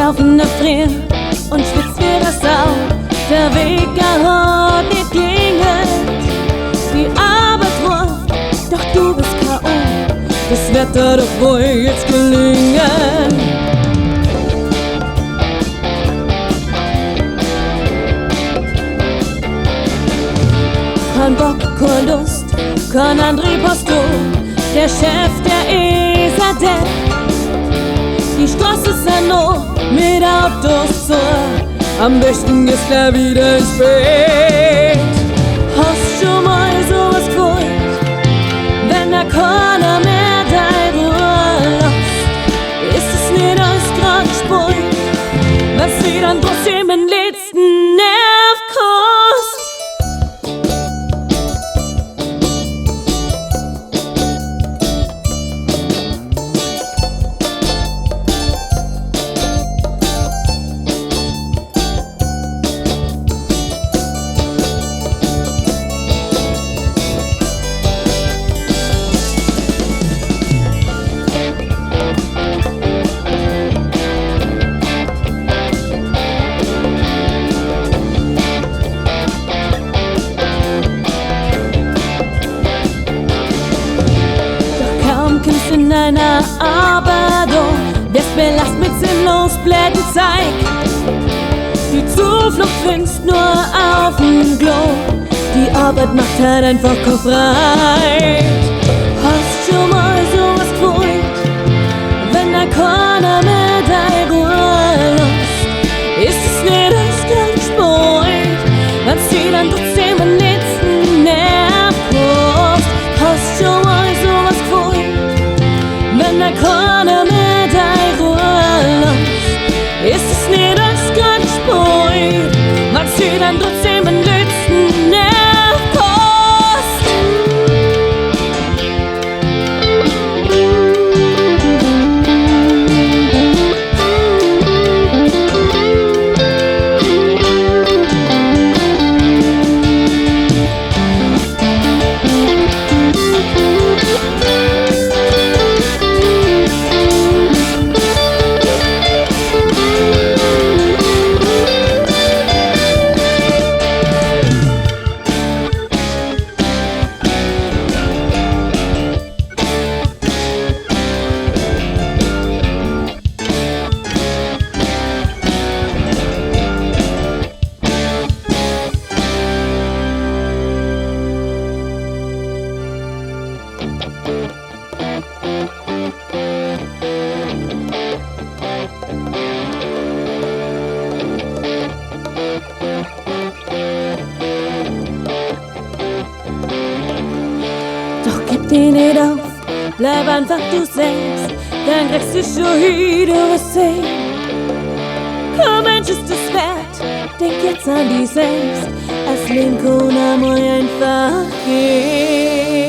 Laufen erfrieren und schwitzt wie das Sau. Der Weg hat nicht klingelt, die Arbeit ruft, doch du bist K.O. Das wird dir doch wohl jetzt gelingen. Kein Bock, kein Lust, kein Antrieb hast du. Der Chef, der ist ein Depp. Die Straße ist ja noch mit Autos zu. Am besten ist er wieder ins Bett. Hast schon mal sowas gefühlt, wenn da keiner mehr deine Ruhe lässt? Ist es nicht alles grad gespult, was sie dann trotzdem den letzten Nerv kostet? In einer Arbeit, wirst belastet mit sinnlos blätten Zeig. Die Zuflucht findest nur auf dem Klo. Die Arbeit macht halt einfach Kopf frei. Hast schon mal sowas gefühlt, wenn da keiner mehr deine Ruhe lässt? Ist es nicht das ganz spät, wenn sie dann trotzdem am letzten Nerv kostet? Hast schon mal sowas gefühlt, wenn da keiner mehr deine Ruhe lässt? Ist es nicht das ganz spät, wenn sie dann trotzdem den letzten Nerv kostet? Doch gib dich nicht auf, bleib einfach du selbst, dann kriegst du schon hin, du wirst sehen. Kein Mensch ist es wert, denk jetzt an dich selbst, als Leben kann einmal einfach gehen.